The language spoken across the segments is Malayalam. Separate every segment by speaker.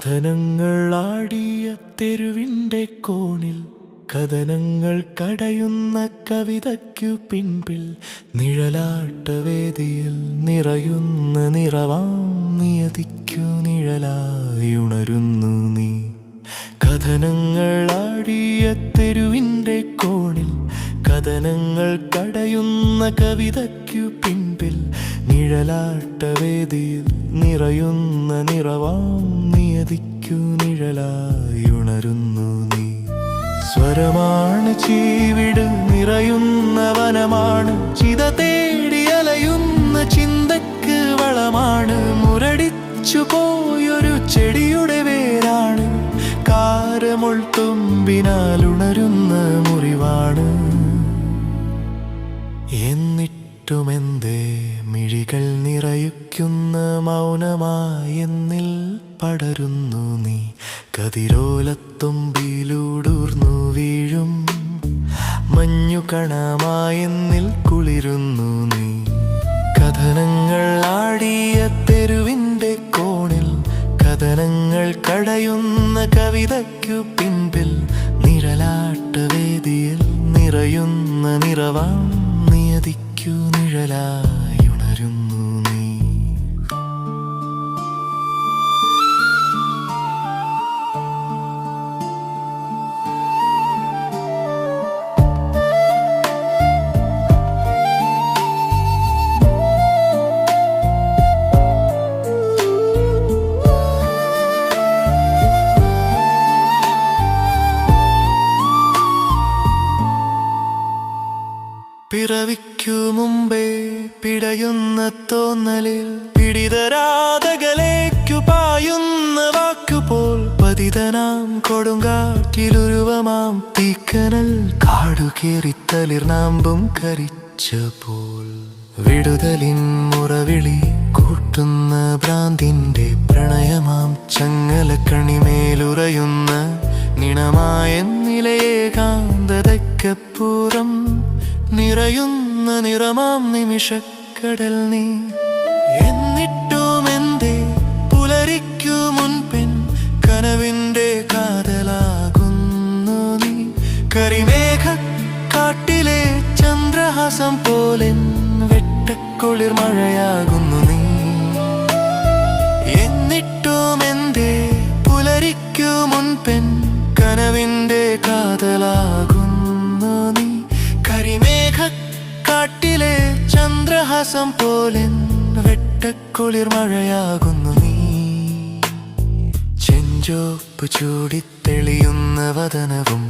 Speaker 1: കഥനങ്ങൾ ആടിയ തെരുവിൻ്റെ കോണിൽ കഥനങ്ങൾ കടയുന്ന കവിതയ്ക്കു പിൻപിൽ നിഴലാട്ടവേദിയിൽ നിറയുന്ന നിറവാം നിയതിക്കു നിഴലായി ഉണരുന്നു നീ. കഥനങ്ങൾ ആടിയ തെരുവിൻ്റെ കോണിൽ കഥനങ്ങൾ കടയുന്ന കവിതയ്ക്കു പിൻപിൽ നിഴലാട്ടവേദിയിൽ നിറയുന്ന നിറവാം നിയതിക്കു നിഴലായി ഉണരുന്നു നീ. സ്വരമാണ് ചീവിട് നിറയുന്ന വനമാണ്, ചിത തേടി അലയുന്ന ചിന്തക്ക് വളമാണ്, മുരടിച്ചു പോയൊരു ചെടിയുടെ വേരാണ്, കാരമുൾ തുമ്പിനാൽ ഉണരുന്ന മുറിവാണ്. എന്നിട്ടുമെന്തേ മിഴികൾ നിറയുക്കുന്ന മൗനമായെന്നിൽ പടരുന്നു നീ. കതിരോലത്തുമ്പിലൂടൂർന്നു വീഴും മഞ്ഞുകണമായെന്നിൽ കുളിരുന്നു നീ. കഥനങ്ങൾ ആടിയ തെരുവിൻ്റെ കോണിൽ കഥനങ്ങൾ കടയുന്ന കവിതയ്ക്കു പിൻപിൽ നിഴലാട്ടവേദിയിൽ നിറയുന്ന നിറവാം നിയതിക്കു നിഴലായി ഉണരുന്നു നീ. പിറവിക്കു മുമ്പേ പിടയുന്ന തോന്നലിൽ പിടിതരാതകലേക്കു പായുന്ന വാക്കുപോൽ പതിതനാം കൊടുങ്കാറ്റിലുരുവമാം തീക്കനൽ കാടുകേറിത്തളിർനാമ്പും കരിച്ച പോൽ വിടുതലിൻ മുറവിളി കൂട്ടുന്ന ഭ്രാന്തിൻ്റെ പ്രണയമാം ചങ്ങലക്കണിമേലുറയുന്ന നിണമായ നിലയേകാന്തതയ്ക്കപ്പുറം നിറയുന്ന നിറമാം നിമിഷക്കടൽ നീ. എന്നിട്ടുമെന്തേ പുലരിക്കു മുൻപിൻ കനവിൻ്റെ കാതലാകുന്നു നീ. കരിമേഘക്കാട്ടിലെ ചന്ദ്രഹാസം പോലെ വെട്ടക്കുളിർ മഴയാകുന്നു നീ. എന്നിട്ടുമെന്തേ പുലരിക്കു മുൻപിൻ കനവിൻ്റെ കാതലാകുന്നു നീ. കരിമേഘക്കാട്ടിലെ ചന്ദ്രഹാസം പോലെ വെട്ടക്കുളിർ മഴയാകുന്നു നീ. ചെഞ്ചോപ്പ് ചൂടിത്തെളിയുന്ന വദനവും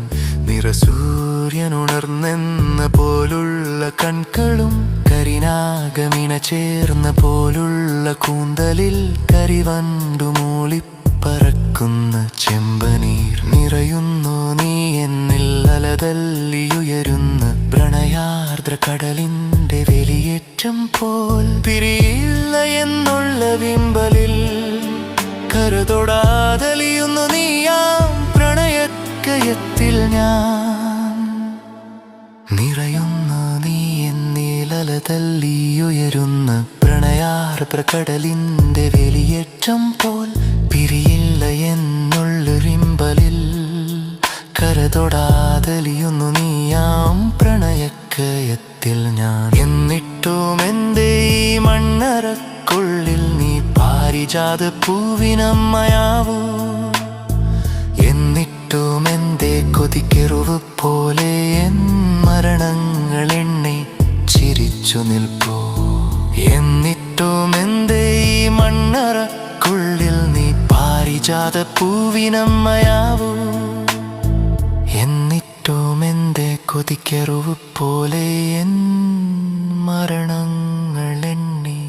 Speaker 1: നിറസൂര്യനുണർന്നെന്ന പോലുള്ള കൺകളും കരിനാഗമിണ ചേർന്ന പോലുള്ള കൂന്തലിൽ കരിവണ്ടു മൂളിപ്പറക്കുന്ന ചെമ്പനീർ നിറയുന്നു നീ എന്നിൽ അലതല്ലിയുയരുന്ന പ്രണയാർദ്ര കടലിൻ്റെ വെളിയേറ്റം പോൽ. പിരിയില്ല എന്നുള്ള വിമ്പലിൽ കരുതൊടാതലിയുന്നു നീയാം പ്രണയക്കയത്തിൽ ഞാൻ. നിറയുന്നു നീ എന്നിൽ അലതല്ലിയുയരുന്ന പ്രണയാർദ്ര കടലിൻ്റെ വെളിയേറ്റം പോൽ. പിരിയില്ല എന്നുള്ളൊരിമ്പലിൽ കരതൊടാതലിയുന്നു നീയാം പ്രണയക്കയത്തിൽ ഞാൻ. എന്നിട്ടുമെന്തേ ഈ മണ്ണറക്കുള്ളിൽ നീ പാരിജാത പൂവിനമ്മയാവൂ. എന്നിട്ടുമെന്തേ കൊതിക്കെറുവ് പോലെ എൻ മരണങ്ങൾ എണ്ണി ചിരിച്ചു നിൽപ്പൂ. എന്നിട്ടുമെന്തേ ഈ മണ്ണറക്കുള്ളിൽ നീ പാരിജാത പൂവിനമ്മയാവൂ. എന്നിട്ടുമെന്തേ കൊതിക്കെറുവ് പോലെ എൻ മരണങ്ങൾ എണ്ണി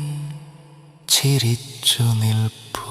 Speaker 1: ചിരിച്ചു നിൽപ്പൂ.